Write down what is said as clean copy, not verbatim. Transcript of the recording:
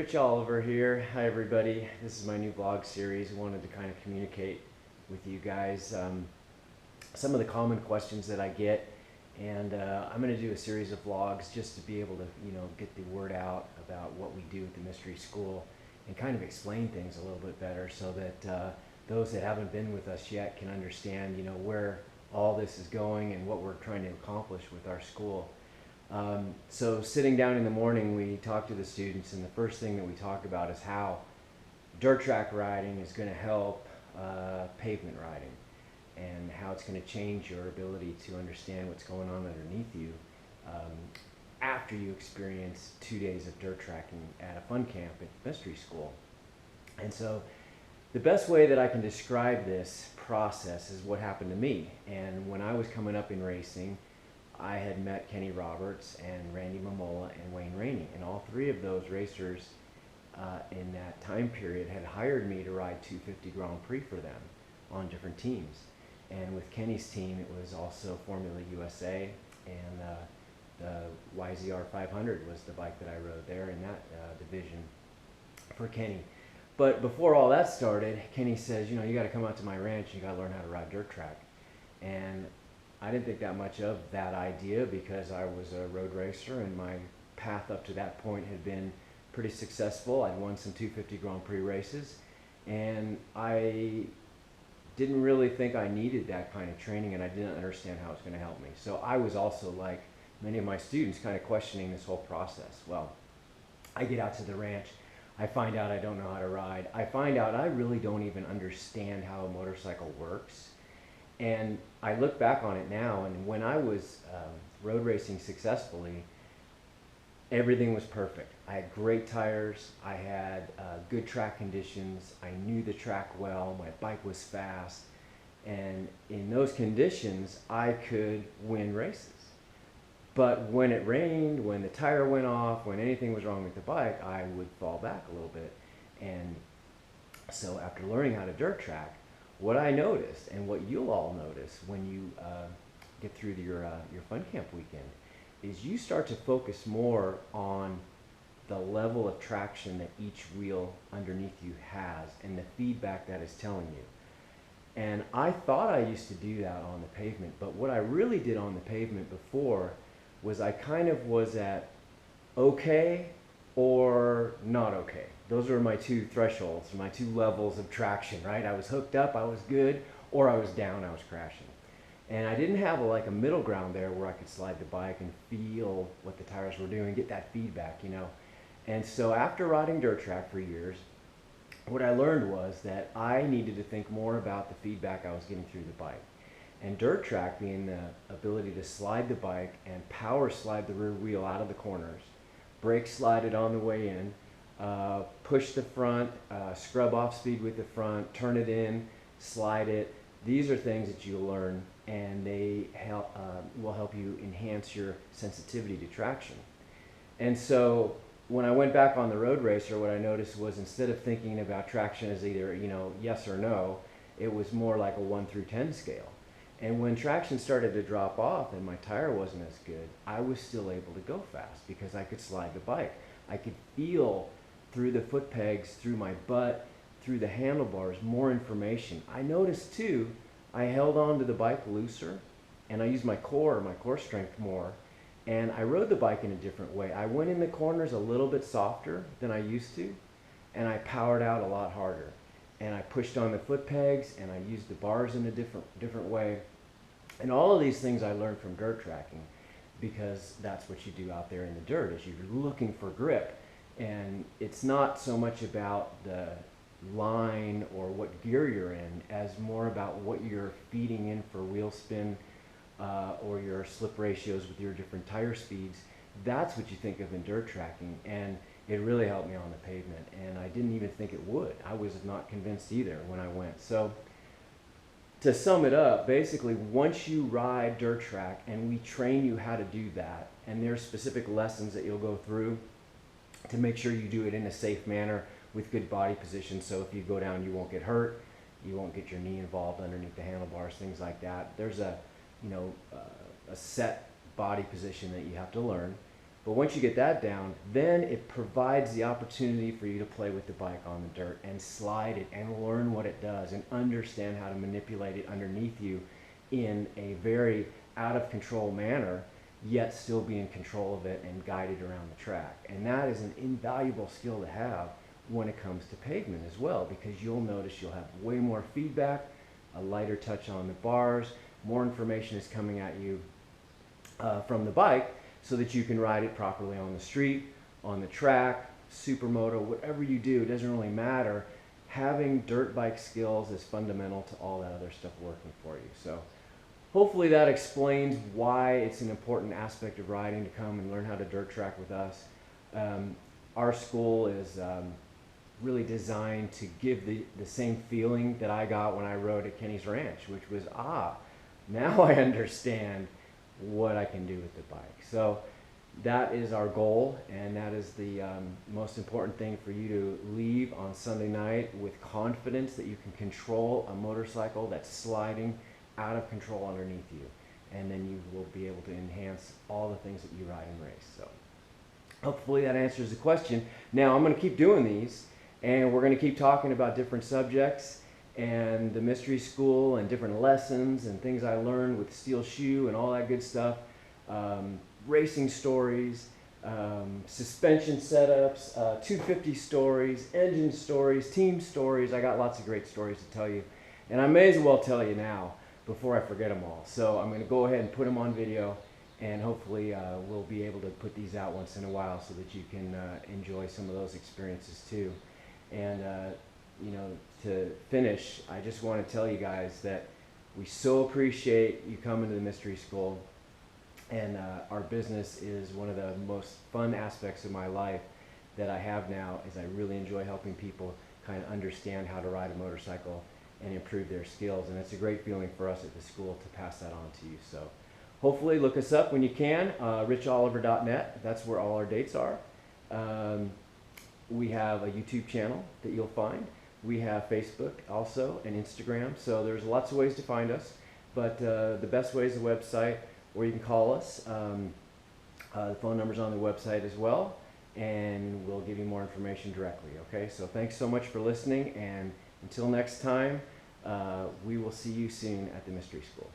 Rich Oliver here. Hi everybody. This is my new vlog series. I wanted to kind of communicate with you guys some of the common questions that I get, and I'm going to do a series of vlogs just to be able to get the word out about what we do at the mystery school and kind of explain things a little bit better so that those that haven't been with us yet can understand where all this is going and what we're trying to accomplish with our school. So sitting down in the morning, we talk to the students, and the first thing that we talk about is how dirt track riding is going to help pavement riding, and how it's going to change your ability to understand what's going on underneath you after you experience 2 days of dirt tracking at a fun camp at mystery school. And so the best way that I can describe this process is what happened to me. And when I was coming up in racing, I had met Kenny Roberts and Randy Mamola and Wayne Rainey, and all three of those racers in that time period had hired me to ride 250 Grand Prix for them on different teams. And with Kenny's team, it was also Formula USA, and the YZR 500 was the bike that I rode there in that division for Kenny. But before all that started, Kenny says, you got to come out to my ranch, you got to learn how to ride dirt track. And I didn't think that much of that idea because I was a road racer and my path up to that point had been pretty successful. I'd won some 250 Grand Prix races, and I didn't really think I needed that kind of training, and I didn't understand how it's going to help me. So I was also, like many of my students, kind of questioning this whole process. Well, I get out to the ranch, I find out I don't know how to ride. I find out I really don't even understand how a motorcycle works. And I look back on it now, and when I was road racing successfully, everything was perfect. I had great tires, I had good track conditions, I knew the track well, my bike was fast, and in those conditions, I could win races. But when it rained, when the tire went off, when anything was wrong with the bike, I would fall back a little bit. And so after learning how to dirt track, what I noticed, and what you'll all notice when you get through your fun camp weekend, is you start to focus more on the level of traction that each wheel underneath you has and the feedback that is telling you. And I thought I used to do that on the pavement, but what I really did on the pavement before was I kind of was at okay or not okay. Those were my two thresholds, my two levels of traction, right? I was hooked up, I was good, or I was down, I was crashing. And I didn't have a middle ground there where I could slide the bike and feel what the tires were doing, get that feedback, And so after riding dirt track for years, what I learned was that I needed to think more about the feedback I was getting through the bike. And dirt track being the ability to slide the bike and power slide the rear wheel out of the corners, brake slide it on the way in, push the front, scrub off speed with the front, turn it in, slide it. These are things that you'll learn, and they will help you enhance your sensitivity to traction. And so when I went back on the road racer, what I noticed was instead of thinking about traction as either yes or no, it was more like a 1 through 10 scale. And when traction started to drop off and my tire wasn't as good, I was still able to go fast because I could slide the bike. I could feel through the foot pegs, through my butt, through the handlebars, more information. I noticed too, I held on to the bike looser, and I used my core strength more, and I rode the bike in a different way. I went in the corners a little bit softer than I used to, and I powered out a lot harder. And I pushed on the foot pegs, and I used the bars in a different way. And all of these things I learned from dirt tracking, because that's what you do out there in the dirt, is you're looking for grip. And it's not so much about the line or what gear you're in, as more about what you're feeding in for wheel spin or your slip ratios with your different tire speeds. That's what you think of in dirt tracking, and it really helped me on the pavement, and I didn't even think it would. I was not convinced either when I went. So to sum it up, basically once you ride dirt track and we train you how to do that, and there's specific lessons that you'll go through to make sure you do it in a safe manner with good body position, so if you go down you won't get hurt, you won't get your knee involved underneath the handlebars, things like that. There's a set body position that you have to learn. But once you get that down, then it provides the opportunity for you to play with the bike on the dirt and slide it and learn what it does and understand how to manipulate it underneath you in a very out of control manner, yet still be in control of it and guide it around the track. And that is an invaluable skill to have when it comes to pavement as well, because you'll notice you'll have way more feedback, a lighter touch on the bars, more information is coming at you from the bike, so that you can ride it properly on the street, on the track, supermoto, whatever you do, it doesn't really matter. Having dirt bike skills is fundamental to all that other stuff working for you. So hopefully that explains why it's an important aspect of riding to come and learn how to dirt track with us. Our school is really designed to give the same feeling that I got when I rode at Kenny's Ranch, which was, now I understand what I can do with the bike. So that is our goal, and that is the most important thing for you to leave on Sunday night with confidence that you can control a motorcycle that's sliding out of control underneath you, and then you will be able to enhance all the things that you ride and race. So hopefully that answers the question. Now I'm going to keep doing these, and we're going to keep talking about different subjects and the mystery school and different lessons and things I learned with steel shoe and all that good stuff, racing stories, suspension setups, 250 stories, engine stories, team stories. I got lots of great stories to tell you, and I may as well tell you now before I forget them all. So I'm going to go ahead and put them on video, and hopefully we'll be able to put these out once in a while so that you can enjoy some of those experiences too. And you know, to finish, I just want to tell you guys that we so appreciate you coming to the mystery school, and our business is one of the most fun aspects of my life that I have now, is I really enjoy helping people kind of understand how to ride a motorcycle and improve their skills, and it's a great feeling for us at the school to pass that on to you. So hopefully look us up when you can, richoliver.net, that's where all our dates are. We have a YouTube channel that you'll find. We have Facebook also, and Instagram, so there's lots of ways to find us, but the best way is the website, or you can call us. The phone number's on the website as well, and we'll give you more information directly, okay? So thanks so much for listening, and until next time, we will see you soon at the Mystery School.